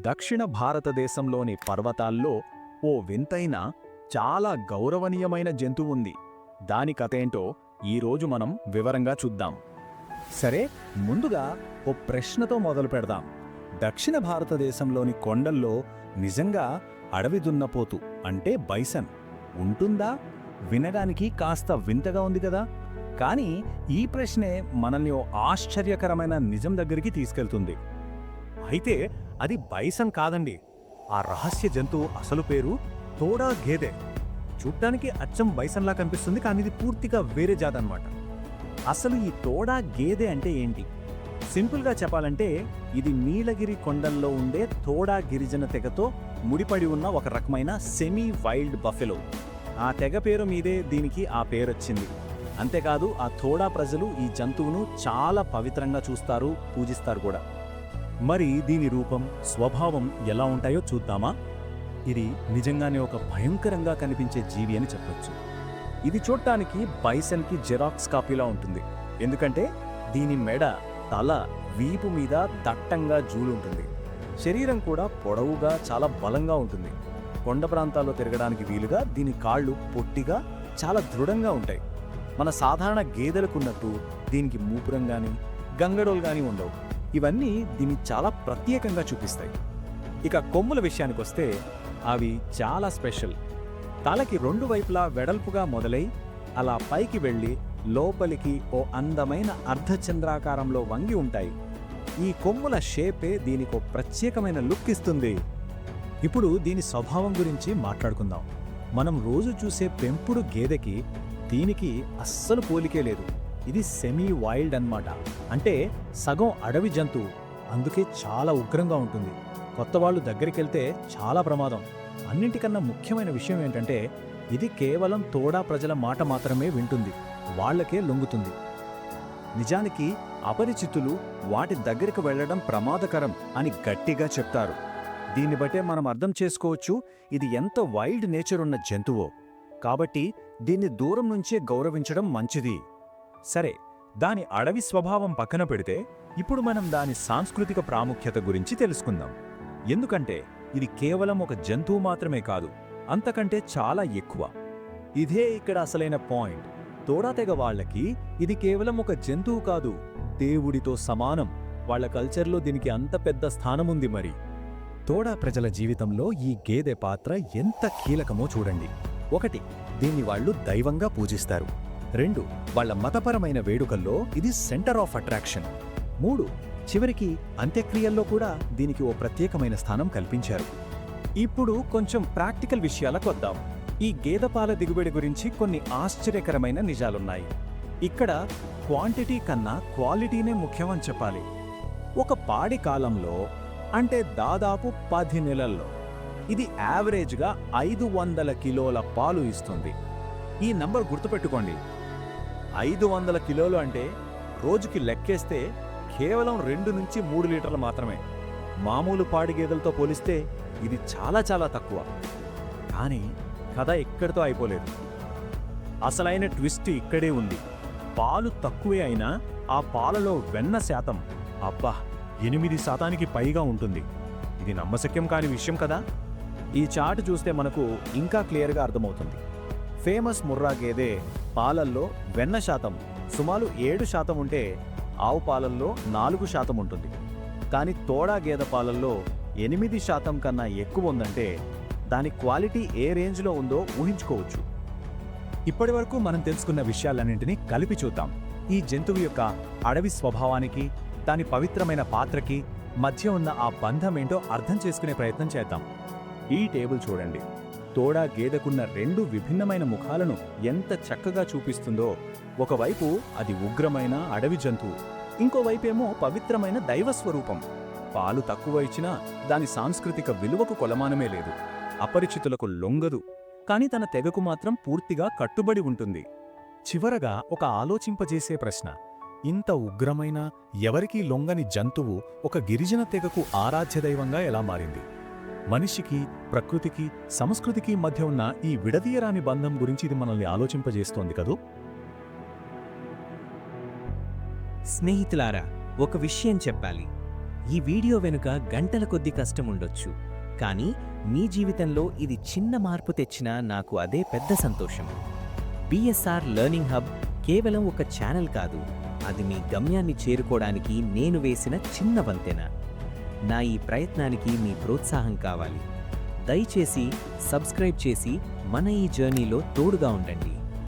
దక్షిణ భారతదేశంలోని పర్వతాల్లో ఓ వింతైన చాలా గౌరవనీయమైన జంతువు ఉంది. దాని కథేంటో ఈరోజు మనం వివరంగా చూద్దాం. సరే, ముందుగా ఓ ప్రశ్నతో మొదలు పెడదాం. దక్షిణ భారతదేశంలోని కొండల్లో నిజంగా అడవి దున్నపోతు అంటే బైసన్ ఉంటుందా? వినడానికి కాస్త వింతగా ఉంది కదా. కానీ ఈ ప్రశ్నే మనల్ని ఓ ఆశ్చర్యకరమైన నిజం దగ్గరికి తీసుకెళ్తుంది. అయితే అది బైసన్ కాదండి. ఆ రహస్య జంతువు అసలు పేరు తోడా గేదె. చూడ్డానికి అచ్చం బైసన్లా కనిపిస్తుంది, కానీ ఇది పూర్తిగా వేరే జాతన్నమాట. అసలు ఈ తోడా గేదె అంటే ఏంటి? సింపుల్గా చెప్పాలంటే ఇది నీలగిరి కొండల్లో ఉండే తోడా గిరిజన తెగతో ముడిపడి ఉన్న ఒక రకమైన సెమీ వైల్డ్ బఫెలో. ఆ తెగ పేరు మీదే దీనికి ఆ పేరొచ్చింది. అంతేకాదు ఆ తోడా ప్రజలు ఈ జంతువును చాలా పవిత్రంగా చూస్తారు, పూజిస్తారు కూడా. మరి దీని రూపం, స్వభావం ఎలా ఉంటాయో చూద్దామా? ఇది నిజంగానే ఒక భయంకరంగా కనిపించే జీవి అని చెప్పొచ్చు. ఇది చూడటానికి బైసన్కి జెరాక్స్ కాపీలా ఉంటుంది. ఎందుకంటే దీని మెడ, తల, వీపు మీద దట్టంగా జూలుంటుంది. శరీరం కూడా పొడవుగా చాలా బలంగా ఉంటుంది. కొండ ప్రాంతాల్లో తిరగడానికి వీలుగా దీని కాళ్ళు పొట్టిగా చాలా దృఢంగా ఉంటాయి. మన సాధారణ గేదెలకున్నట్టు దీనికి మూపురం గాని గంగడోలు గాని ఉండవు. ఇవన్నీ దీన్ని చాలా ప్రత్యేకంగా చూపిస్తాయి. ఇక కొమ్ముల విషయానికొస్తే అవి చాలా స్పెషల్. తలకి రెండు వైపులా వెడల్పుగా మొదలై అలా పైకి వెళ్ళి లోపలికి ఓ అందమైన అర్ధచంద్రాకారంలో వంగి ఉంటాయి. ఈ కొమ్ముల షేపే దీనికో ప్రత్యేకమైన లుక్ ఇస్తుంది. ఇప్పుడు దీని స్వభావం గురించి మాట్లాడుకుందాం. మనం రోజు చూసే పెంపుడు గేదెకి దీనికి అస్సలు పోలికే లేదు. ఇది సెమీ వైల్డ్ అన్నమాట. అంటే సగం అడవి జంతువు. అందుకే చాలా ఉగ్రంగా ఉంటుంది. కొత్త వాళ్ళు దగ్గరికెళ్తే చాలా ప్రమాదం. అన్నింటికన్నా ముఖ్యమైన విషయం ఏంటంటే ఇది కేవలం తోడా ప్రజల మాట మాత్రమే వింటుంది, వాళ్లకే లొంగుతుంది. నిజానికి అపరిచితులు వాటి దగ్గరికి వెళ్లడం ప్రమాదకరం అని గట్టిగా చెప్తారు. దీన్ని బట్టే మనం అర్థం చేసుకోవచ్చు ఇది ఎంత వైల్డ్ నేచర్ ఉన్న జంతువో. కాబట్టి దీన్ని దూరం నుంచే గౌరవించడం మంచిది. సరే, దాని అడవి స్వభావం పక్కన పెడితే ఇప్పుడు మనం దాని సాంస్కృతిక ప్రాముఖ్యత గురించి తెలుసుకుందాం. ఎందుకంటే ఇది కేవలం ఒక జంతువు మాత్రమే కాదు, అంతకంటే చాలా ఎక్కువ. ఇదే ఇక్కడ అసలైన పాయింట్. తోడా తెగ వాళ్లకి ఇది కేవలం ఒక జంతువు కాదు, దేవుడితో సమానం. వాళ్ల కల్చర్లో దీనికి అంత పెద్ద స్థానముంది. మరి తోడా ప్రజల జీవితంలో ఈ గేదె పాత్ర ఎంత కీలకమో చూడండి. 1, దీన్ని వాళ్ళు దైవంగా పూజిస్తారు. 2, వాళ్ల మతపరమైన వేడుకల్లో ఇది సెంటర్ ఆఫ్ అట్రాక్షన్. 3, చివరికి అంత్యక్రియల్లో కూడా దీనికి ఓ ప్రత్యేకమైన స్థానం కల్పించారు. ఇప్పుడు కొంచెం ప్రాక్టికల్ విషయాలకు వద్దాం. ఈ గేదె పాల దిగుబడి గురించి కొన్ని ఆశ్చర్యకరమైన నిజాలున్నాయి. ఇక్కడ క్వాంటిటీ కన్నా క్వాలిటీనే ముఖ్యమని చెప్పాలి. ఒక పాడి కాలంలో అంటే దాదాపు 10 నెలల్లో ఇది యావరేజ్గా 500 కిలోల పాలు ఇస్తుంది. ఈ నంబర్ గుర్తుపెట్టుకోండి. 500 కిలోలు అంటే రోజుకి లెక్కేస్తే కేవలం 2 నుంచి 3 లీటర్లు మాత్రమే. మామూలు పాడి గేదెలతో పోలిస్తే ఇది చాలా చాలా తక్కువ. కానీ కథ ఇక్కడితో అయిపోలేదు. అసలైన ట్విస్ట్ ఇక్కడే ఉంది. పాలు తక్కువే అయినా ఆ పాలలో వెన్న శాతం అబ్బా 8% పైగా ఉంటుంది. ఇది నమ్మశక్యం కాని విషయం కదా. ఈ చార్ట్ చూస్తే మనకు ఇంకా క్లియర్గా అర్థమవుతుంది. ఫేమస్ ముర్రా గేదె పాలల్లో వెన్న శాతం సుమారు 7% ఉంటే ఆవు పాలల్లో 4% ఉంటుంది. కానీ తోడా గేదె పాలల్లో 8% కన్నా ఎక్కువ ఉందంటే దాని క్వాలిటీ ఏ రేంజ్లో ఉందో ఊహించుకోవచ్చు. ఇప్పటివరకు మనం తెలుసుకున్న విషయాలన్నింటినీ కలిపి చూద్దాం. ఈ జంతువు యొక్క అడవి స్వభావానికి, దాని పవిత్రమైన పాత్రకి మధ్య ఉన్న ఆ బంధం ఏంటో అర్థం చేసుకునే ప్రయత్నం చేద్దాం. ఈ టేబుల్ చూడండి. తోడా గేదెకున్న 2 విభిన్నమైన ముఖాలను ఎంత చక్కగా చూపిస్తుందో. ఒకవైపు అది ఉగ్రమైన అడవి జంతువు, ఇంకోవైపేమో పవిత్రమైన దైవస్వరూపం. పాలు తక్కువ ఇచ్చినా దాని సాంస్కృతిక విలువకు కొలమానమే లేదు. అపరిచితులకు లొంగదు, కాని తన తెగకు మాత్రం పూర్తిగా కట్టుబడి ఉంటుంది. చివరగా ఒక ఆలోచింపజేసే ప్రశ్న. ఇంత ఉగ్రమైన, ఎవరికీ లొంగని జంతువు ఒక గిరిజన తెగకు ఆరాధ్యదైవంగా ఎలా మారింది? మనిషికి, ప్రకృతికి, సంస్కృతికి మధ్య ఉన్న ఈ విడదీయరాని బంధం గురించి ఇది మనల్ని ఆలోచింపజేస్తోంది కదూ. స్నేహితులారా, ఒక విషయం చెప్పాలి. ఈ వీడియో వెనుక గంటల కొద్ది కష్టం ఉండొచ్చు, కానీ మీ జీవితంలో ఇది చిన్న మార్పు తెచ్చినా నాకు అదే పెద్ద సంతోషం. బిఎస్ఆర్ లెర్నింగ్ హబ్ కేవలం ఒక ఛానల్ కాదు, అది మీ గమ్యాన్ని చేరుకోవడానికి నేను వేసిన చిన్న వంతెన. నా ఈ ప్రయత్నానికి మీ ప్రోత్సాహం కావాలి. దయచేసి సబ్స్క్రైబ్ చేసి మన ఈ జర్నీలో తోడుగా ఉండండి.